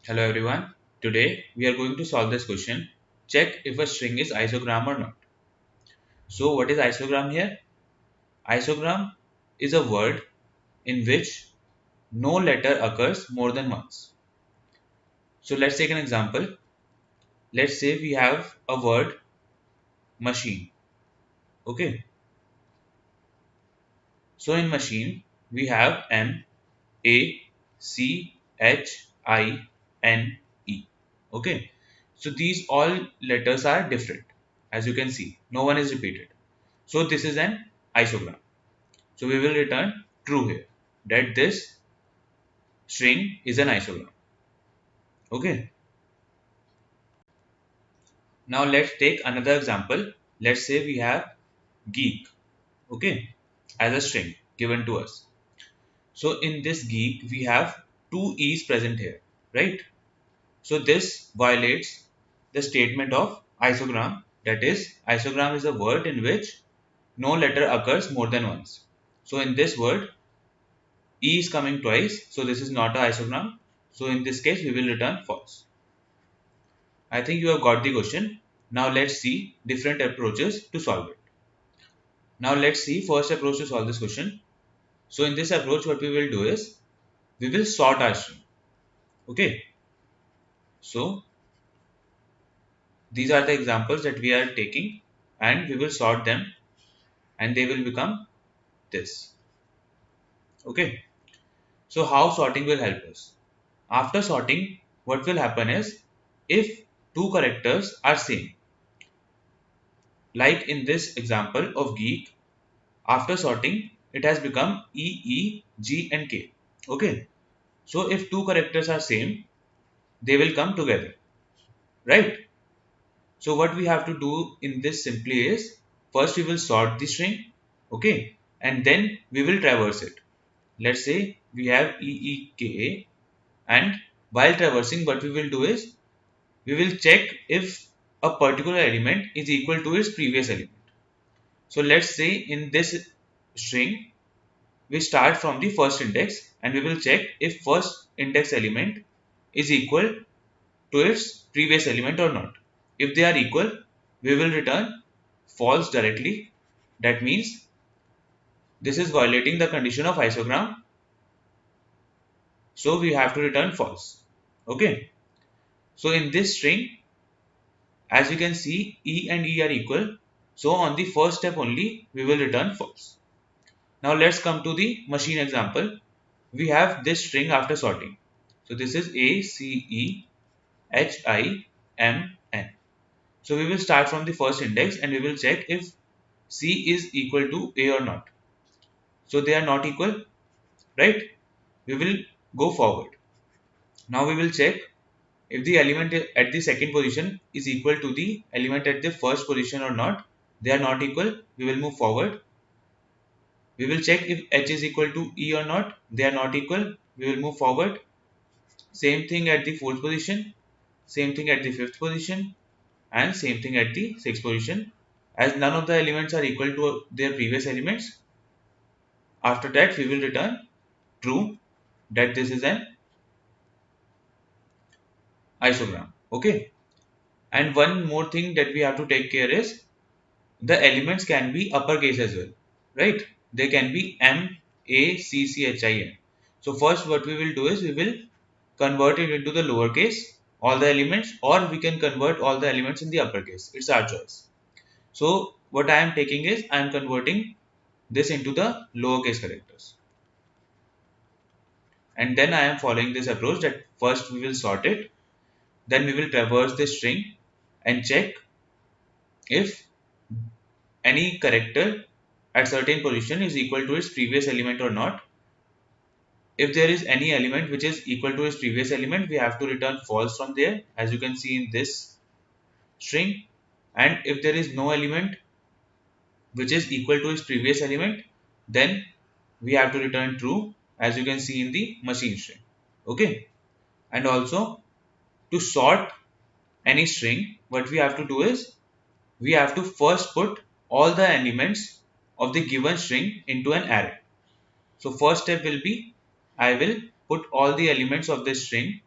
Hello everyone. Today we are going to solve this question. Check if a string is isogram or not. So what is isogram here? Isogram is a word in which no letter occurs more than once. So let's take an example. Let's say we have a word machine. Okay. So in machine we have MACHINE. Okay. So these all letters are different. As you can see, no one is repeated. So this is an isogram. So we will return true here, that this string is an isogram. Okay. Now let's take another example. Let's say we have geek. Okay. As a string given to us. So in this geek we have two e's present here, right? So this violates the statement of isogram. That is, isogram is a word in which no letter occurs more than once. So in this word, E is coming twice, so this is not a isogram. So in this case, we will return false. I think you have got the question. Now let's see different approaches to solve it. Now let's see first approach to solve this question. So in this approach, what we will do is we will sort our string. Okay. So these are the examples that we are taking, and we will sort them, and they will become this. Okay. So how sorting will help us? After sorting, what will happen is if two characters are same, like in this example of geek, after sorting, it has become E, E, G and K. Okay. So if two characters are same, they will come together. Right. So what we have to do in this simply is first we will sort the string. Okay. And then we will traverse it. Let's say we have E, E, K, A, and while traversing, what we will do is we will check if a particular element is equal to its previous element. So let's say in this string we start from the first index and we will check if first index element is equal to its previous element or not. If they are equal, we will return false directly. That means this is violating the condition of isogram, so we have to return false. Okay. So in this string, as you can see, E and E are equal. So on the first step only, we will return false. Now let's come to the machine example. We have this string after sorting. So this is ACEHIMN. So we will start from the first index and we will check if C is equal to A or not. So they are not equal, right? We will go forward. Now we will check if the element at the second position is equal to the element at the first position or not. They are not equal. We will move forward. We will check if H is equal to E or not. They are not equal. We will move forward. Same thing at the fourth position. Same thing at the fifth position. And same thing at the sixth position. As none of the elements are equal to their previous elements, after that we will return true, that this is an isogram. Okay. And one more thing that we have to take care is the elements can be uppercase as well, right? They can be MACCHIN. So first what we will do is we will convert it into the lowercase, all the elements, or we can convert all the elements in the uppercase. It's our choice. So what I am taking is I am converting this into the lowercase characters. And then I am following this approach that first we will sort it, then we will traverse the string and check if any character at certain position is equal to its previous element or not. If there is any element which is equal to its previous element, we have to return false from there, as you can see in this string. And if there is no element which is equal to its previous element, then we have to return true, as you can see in the machine string. Okay. And also, to sort any string, what we have to do is we have to first put all the elements of the given string into an array. So first step will be I will put all the elements of this string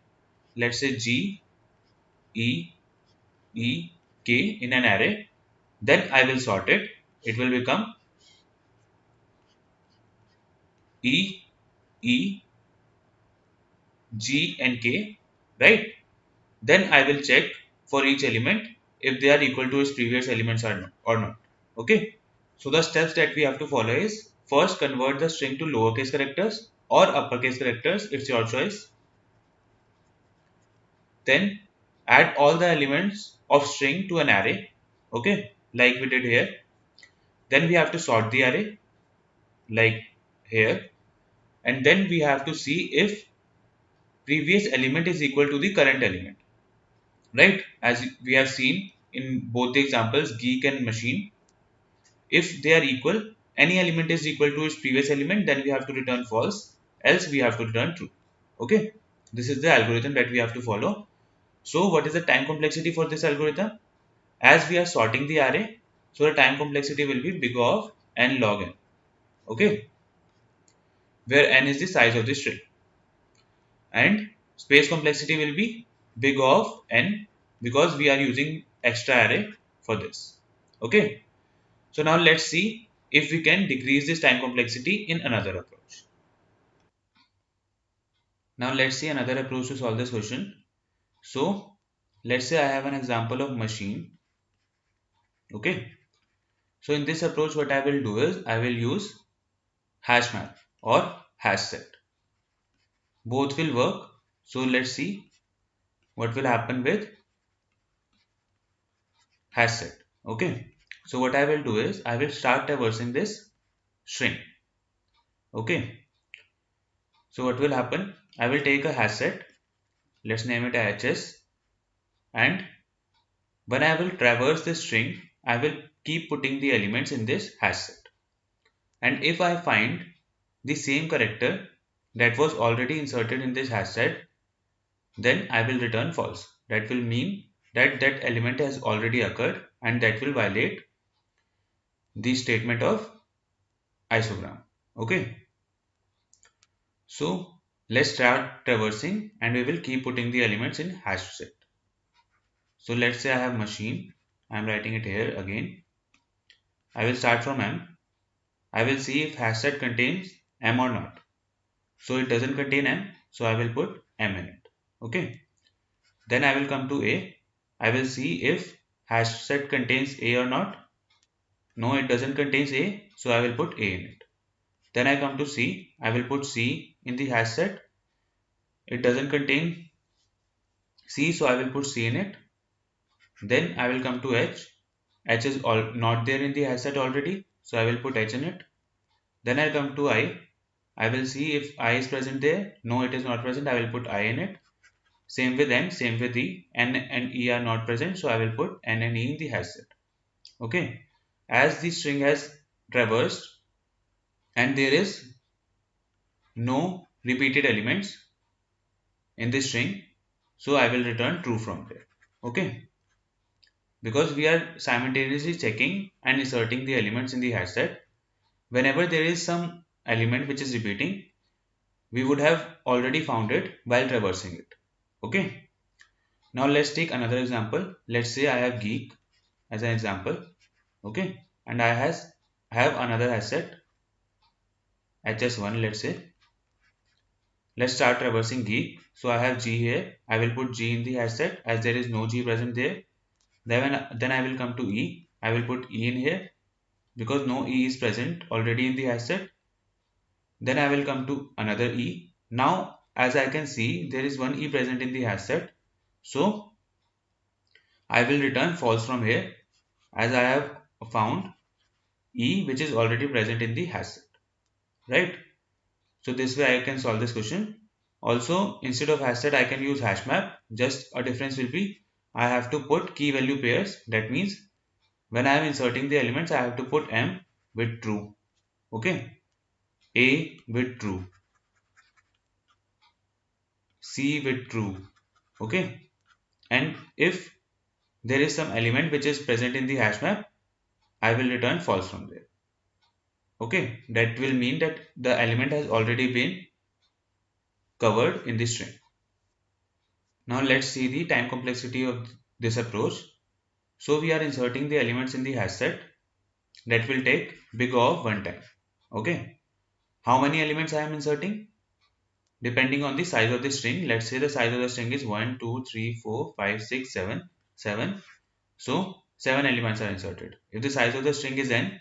let's say G, E, E, K in an array, then I will sort it. It will become E, E, G and K, right? Then I will check for each element if they are equal to its previous elements or not. Okay. So the steps that we have to follow is first convert the string to lowercase characters or uppercase characters. It's your choice. Then add all the elements of string to an array. Okay. Like we did here. Then we have to sort the array like here. And then we have to see if previous element is equal to the current element. Right? As we have seen in both the examples, geek and machine. If they are equal, any element is equal to its previous element, then we have to return false, else we have to return true. Okay, this is the algorithm that we have to follow. So what is the time complexity for this algorithm? As we are sorting the array, so the time complexity will be big of n log n. Okay, where n is the size of the string, and space complexity will be big of n because we are using extra array for this. Okay, so now let's see if we can decrease this time complexity in another approach. Now let's see another approach to solve this question. So let's say I have an example of machine. Okay. So in this approach, what I will do is I will use hash map or hash set. Both will work. So let's see what will happen with hash set. Okay. So what I will do is I will start traversing this string. Okay. So what will happen? I will take a hash set. Let's name it HS, and when I will traverse this string, I will keep putting the elements in this hash set. And if I find the same character that was already inserted in this hash set, then I will return false. That will mean that that element has already occurred, and that will violate the statement of isogram. Okay. So let's start traversing and we will keep putting the elements in hash set. So let's say I have machine. I am writing it here again. I will start from M. I will see if hash set contains M or not. So it doesn't contain M, so I will put M in it. Okay. Then I will come to A. I will see if hash set contains A or not. No, it doesn't contain A, so I will put A in it. Then I come to C. I will put C in the hash set. It doesn't contain C, so I will put C in it. Then I will come to H. H is not there in the hash set already, so I will put H in it. Then I come to I. I will see if I is present there. No, it is not present. I will put I in it. Same with N, same with E. N and E are not present, so I will put N and E in the hash set. Okay. As the string has traversed and there is no repeated elements in this string, so I will return true from there. Okay. Because we are simultaneously checking and inserting the elements in the hash set. Whenever there is some element which is repeating, we would have already found it while traversing it. Okay. Now let's take another example. Let's say I have geek as an example. Okay. And I have another hash set HS1, let's say. Let's start traversing geek. So I have G here. I will put G in the hash set as there is no G present there. Then I will come to E. I will put E in here because no E is present already in the hash set. Then I will come to another E. Now as I can see there is one E present in the hash set. So I will return false from here as I have found E which is already present in the hash set. Right? So this way I can solve this question. Also, instead of hash set, I can use hash map. Just a difference will be I have to put key value pairs. That means when I am inserting the elements, I have to put M with true. Okay. A with true. C with true. Okay. And if there is some element which is present in the hash map, I will return false from there. Okay. That will mean that the element has already been covered in the string. Now let's see the time complexity of this approach. So we are inserting the elements in the hash set. That will take big O of 1 time. Okay. How many elements I am inserting? Depending on the size of the string, let's say the size of the string is 1, 2, 3, 4, 5, 6, 7, 7. So 7 elements are inserted. If the size of the string is n,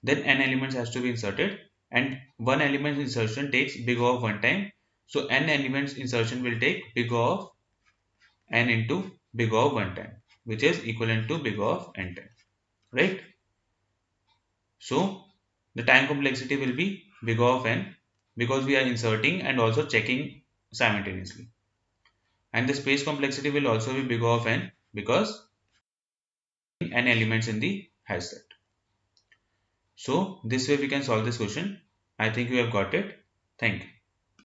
then n elements has to be inserted, and one element insertion takes big O of 1 time. So n elements insertion will take big O of n into big O of 1 time, which is equivalent to big O of n time, right? So the time complexity will be big O of n because we are inserting and also checking simultaneously. And the space complexity will also be big O of n because n elements in the hash set. So this way we can solve this question. I think you have got it. Thank you.